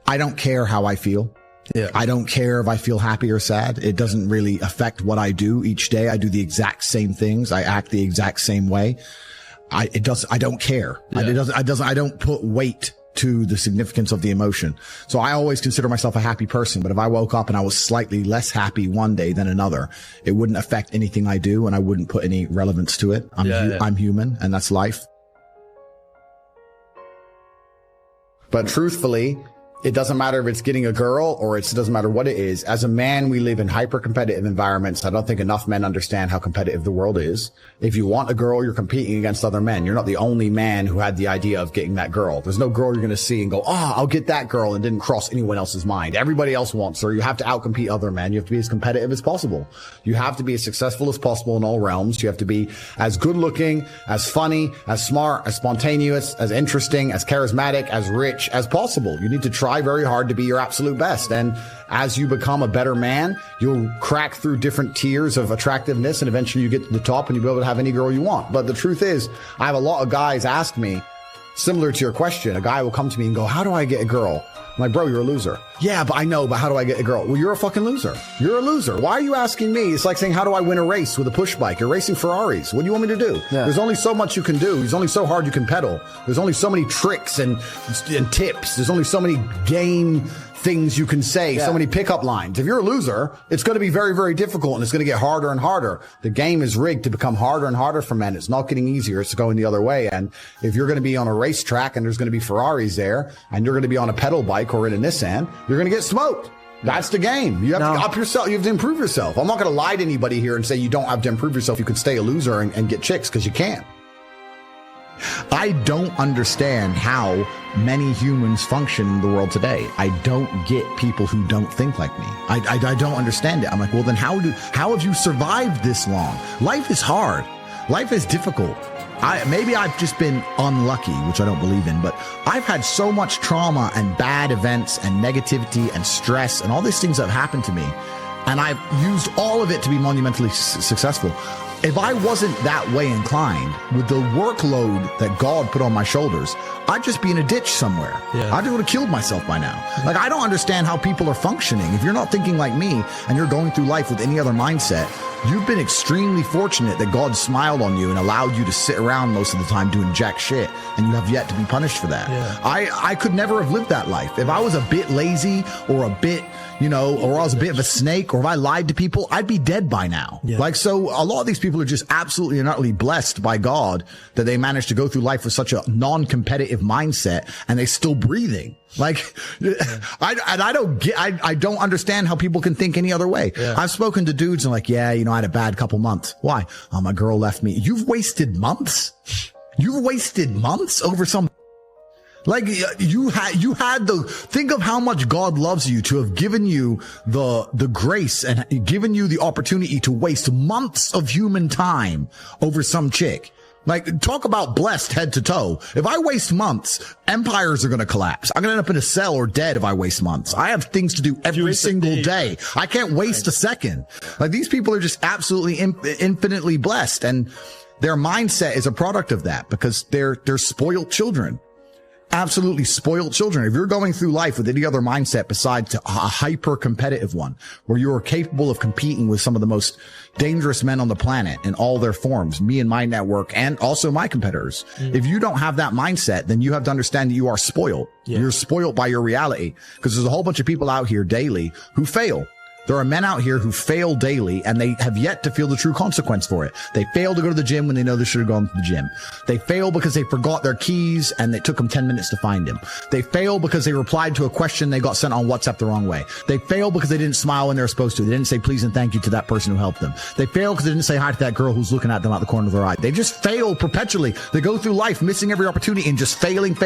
I don't care how I feel. Yeah. I don't care if I feel happy or sad. It doesn't really affect what I do each day. I do the exact same things. I act the exact same way. I don't care. Yeah. I don't put weight to the significance of the emotion. So I always consider myself a happy person. But if I woke up and I was slightly less happy one day than another, it wouldn't affect anything I do and I wouldn't put any relevance to it. I'm human and that's life. But truthfully, it doesn't matter if it's getting a girl or it doesn't matter what it is. As a man, we live in hyper-competitive environments. I don't think enough men understand how competitive the world is. If you want a girl, you're competing against other men. You're not the only man who had the idea of getting that girl. There's no girl you're going to see and go, I'll get that girl, and didn't cross anyone else's mind. Everybody else wants her. You have to outcompete other men. You have to be as competitive as possible. You have to be as successful as possible in all realms. You have to be as good looking, as funny, as smart, as spontaneous, as interesting, as charismatic, as rich as possible. You need to try very hard to be your absolute best. And as you become a better man, you'll crack through different tiers of attractiveness, and eventually you get to the top and you'll be able to have any girl you want. But the truth is, I have a lot of guys ask me, similar to your question, a guy will come to me and go, how do I get a girl? I'm like, bro, you're a loser. Yeah, but I know, but how do I get a girl? Well, you're a fucking loser. You're a loser. Why are you asking me? It's like saying, how do I win a race with a push bike? You're racing Ferraris. What do you want me to do? Yeah. There's only so much you can do. There's only so hard you can pedal. There's only so many tricks and tips. There's only so many game things you can say, so many pickup lines. If you're a loser, it's going to be very, very difficult, and it's going to get harder and harder. The game is rigged to become harder and harder for men. It's not getting easier. It's going the other way. And if you're going to be on a racetrack and there's going to be Ferraris there, and you're going to be on a pedal bike or in a Nissan, you're going to get smoked. That's the game. You have to up yourself. You have to improve yourself. I'm not going to lie to anybody here and say you don't have to improve yourself. You can stay a loser and get chicks, because you can't. I don't understand how many humans function in the world today. I don't get people who don't think like me. I don't understand it. I'm like, well, then how have you survived this long? Life is hard. Life is difficult. Maybe I've just been unlucky, which I don't believe in, but I've had so much trauma and bad events and negativity and stress and all these things that have happened to me, and I've used all of it to be monumentally successful. If I wasn't that way inclined, with the workload that God put on my shoulders, I'd just be in a ditch somewhere. Yeah. I would have killed myself by now. Like, I don't understand how people are functioning. If you're not thinking like me and you're going through life with any other mindset, you've been extremely fortunate that God smiled on you and allowed you to sit around most of the time doing jack shit, and you have yet to be punished for that. Yeah. I could never have lived that life. If I was a bit lazy or a bit, or I was a bit of a snake, or if I lied to people, I'd be dead by now. Yeah. Like, so a lot of these people are just absolutely and utterly blessed by God that they managed to go through life with such a non-competitive mindset, and they're still breathing. Like, I don't understand how people can think any other way. Yeah. I've spoken to dudes and like, I had a bad couple months. Why? Oh, my girl left me. You've wasted months? You've wasted months over some... Like, you had think of how much God loves you to have given you the grace and given you the opportunity to waste months of human time over some chick. Like, talk about blessed head to toe. If I waste months, empires are going to collapse. I'm going to end up in a cell or dead if I waste months. I have things to do every single day. I can't waste a second. Like, these people are just absolutely infinitely blessed, and their mindset is a product of that, because they're spoiled children. Absolutely spoiled children. If you're going through life with any other mindset besides a hyper competitive one, where you are capable of competing with some of the most dangerous men on the planet in all their forms, me and my network, and also my competitors. If you don't have that mindset, then you have to understand that you are spoiled. Yeah. You're spoiled by your reality, because there's a whole bunch of people out here daily who fail. There are men out here who fail daily, and they have yet to feel the true consequence for it. They fail to go to the gym when they know they should have gone to the gym. They fail because they forgot their keys and it took them 10 minutes to find them. They fail because they replied to a question they got sent on WhatsApp the wrong way. They fail because they didn't smile when they were supposed to. They didn't say please and thank you to that person who helped them. They fail because they didn't say hi to that girl who's looking at them out the corner of their eye. They just fail perpetually. They go through life missing every opportunity and just failing.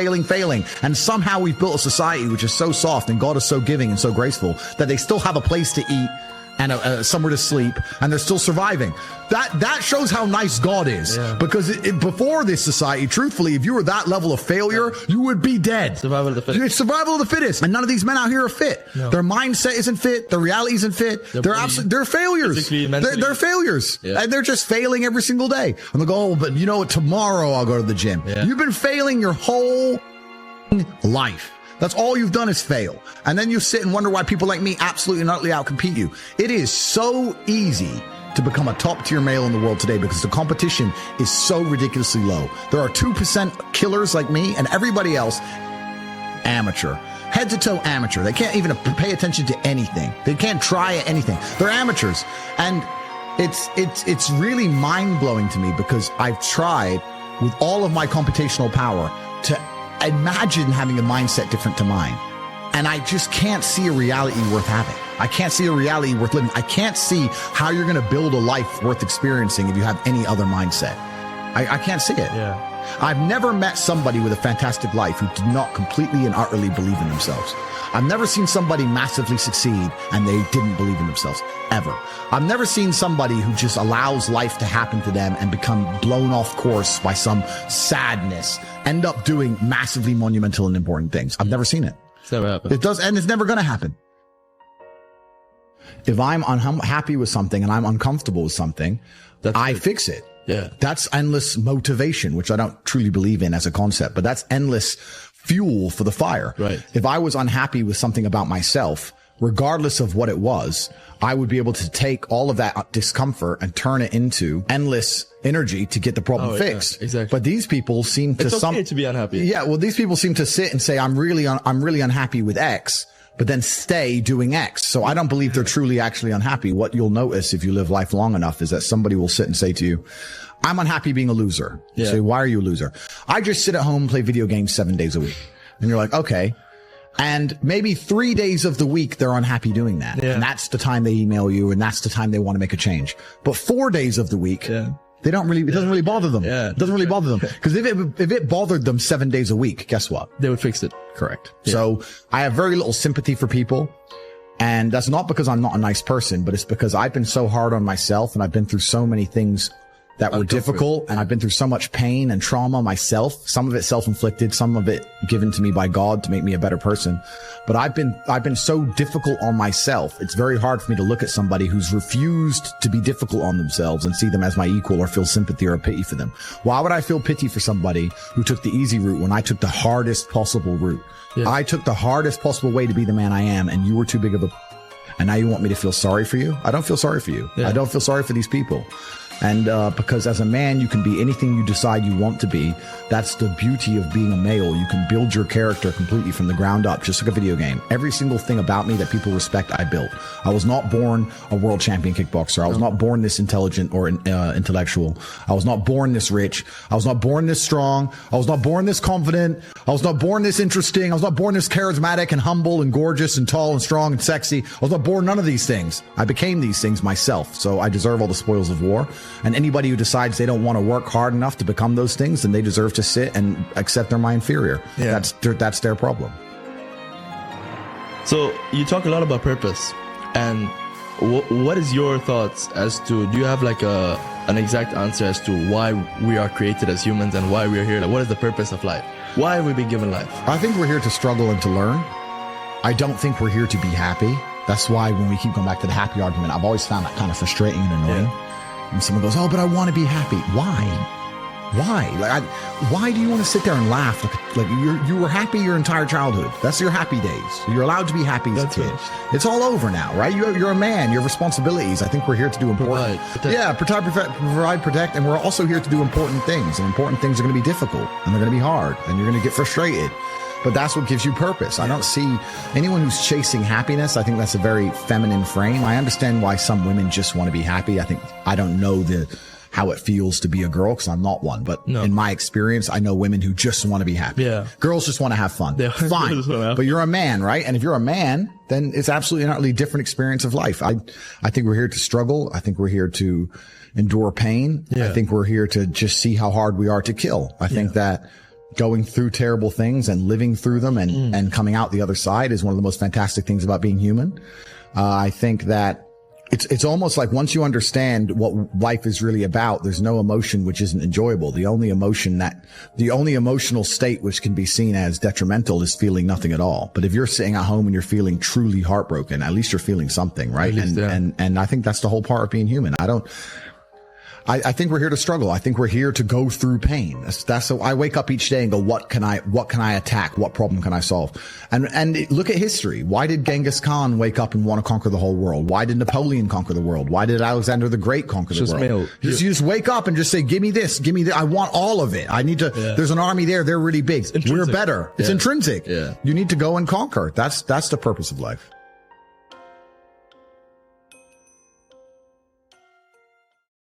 And somehow we've built a society which is so soft, and God is so giving and so graceful, that they still have a place to eat and somewhere to sleep, and they're still surviving. That shows how nice God is. Yeah. Because before this society, truthfully, if you were that level of failure, you would be dead. Survival of the fittest. It's survival of the fittest. And none of these men out here are fit. No. Their mindset isn't fit. Their reality isn't fit. They're failures. They're failures. Yeah. And they're just failing every single day. And they go, but you know what? Tomorrow I'll go to the gym. Yeah. You've been failing your whole life. That's all you've done is fail. And then you sit and wonder why people like me absolutely and utterly outcompete you. It is so easy to become a top tier male in the world today because the competition is so ridiculously low. There are 2% killers like me and everybody else amateur. Head to toe amateur. They can't even pay attention to anything. They can't try anything. They're amateurs. And it's really mind blowing to me because I've tried with all of my computational power to imagine having a mindset different to mine. And I just can't see a reality worth having. I can't see a reality worth living. I can't see how you're going to build a life worth experiencing if you have any other mindset. I can't see it. Yeah. I've never met somebody with a fantastic life who did not completely and utterly believe in themselves. I've never seen somebody massively succeed and they didn't believe in themselves, ever. I've never seen somebody who just allows life to happen to them and become blown off course by some sadness, end up doing massively monumental and important things. I've never seen it. It's never happened. It does, and it's never going to happen. If I'm unhappy with something and I'm uncomfortable with something, I fix it. Yeah. That's endless motivation, which I don't truly believe in as a concept, but that's endless fuel for the fire. Right. If I was unhappy with something about myself, regardless of what it was, I would be able to take all of that discomfort and turn it into endless energy to get the problem fixed. Yeah, exactly. But these people seem to it's okay to be unhappy. Yeah. Well, these people seem to sit and say, I'm really unhappy with X, but then stay doing X. So I don't believe they're truly actually unhappy. What you'll notice if you live life long enough is that somebody will sit and say to you, I'm unhappy being a loser. You say, why are you a loser? I just sit at home and play video games 7 days a week. And you're like, okay. And maybe 3 days of the week, they're unhappy doing that. Yeah. And that's the time they email you and that's the time they want to make a change. But 4 days of the week, they don't really, it doesn't really bother them. Yeah, it doesn't really bother them. Because if it bothered them 7 days a week, guess what? They would fix it. Correct. Yeah. So I have very little sympathy for people. And that's not because I'm not a nice person, but it's because I've been so hard on myself and I've been through so many things that were difficult, and I've been through so much pain and trauma myself, some of it self-inflicted, some of it given to me by God to make me a better person. But I've been so difficult on myself. It's very hard for me to look at somebody who's refused to be difficult on themselves and see them as my equal or feel sympathy or pity for them. Why would I feel pity for somebody who took the easy route when I took the hardest possible route? Yeah. I took the hardest possible way to be the man I am, and you were too big of and now you want me to feel sorry for you? I don't feel sorry for you. Yeah. I don't feel sorry for these people. And because as a man, you can be anything you decide you want to be. That's the beauty of being a male. You can build your character completely from the ground up, just like a video game. Every single thing about me that people respect, I built. I was not born a world champion kickboxer. I was not born this intelligent or intellectual. I was not born this rich. I was not born this strong. I was not born this confident. I was not born this interesting. I was not born this charismatic and humble and gorgeous and tall and strong and sexy. I was not born none of these things. I became these things myself. So I deserve all the spoils of war. And anybody who decides they don't want to work hard enough to become those things, then they deserve to sit and accept they're my inferior. Yeah. That's their problem. So you talk a lot about purpose, and what is your thoughts as to, do you have like an exact answer as to why we are created as humans and why we're here? Like, what is the purpose of life? Why have we been given life? I think we're here to struggle and to learn. I don't think we're here to be happy. That's why when we keep going back to the happy argument, I've always found that kind of frustrating and annoying. Yeah. And someone goes, oh, but I want to be happy. Why? Like, why do you want to sit there and laugh? Like you were happy your entire childhood. That's your happy days. You're allowed to be happy as a kid. It's all over now, right? You're a man. You have responsibilities. I think we're here to do important. Provide, protect. And we're also here to do important things. And important things are going to be difficult and they're going to be hard and you're going to get frustrated. But that's what gives you purpose. I don't see anyone who's chasing happiness. I think that's a very feminine frame. I understand why some women just want to be happy. I don't know how it feels to be a girl because I'm not one. But in my experience, I know women who just want to be happy. Yeah. Girls just want to have fun. Fine. But you're a man, right? And if you're a man, then it's absolutely an utterly different experience of life. I think we're here to struggle. I think we're here to endure pain. Yeah. I think we're here to just see how hard we are to kill. I think that going through terrible things and living through them and coming out the other side is one of the most fantastic things about being human. I think that it's almost like once you understand what life is really about, there's no emotion which isn't enjoyable. The only emotional state which can be seen as detrimental is feeling nothing at all. But if you're sitting at home and you're feeling truly heartbroken, at least you're feeling something, right? And I think that's the whole part of being human. I think we're here to struggle. I think we're here to go through pain. That's so I wake up each day and go, what can I attack? What problem can I solve? And look at history. Why did Genghis Khan wake up and want to conquer the whole world? Why did Napoleon conquer the world? Why did Alexander the Great conquer the world? You just wake up and just say, give me this, give me that. I want all of it. I need to, there's an army there. They're really big. We're better. It's intrinsic. Yeah. You need to go and conquer. That's the purpose of life.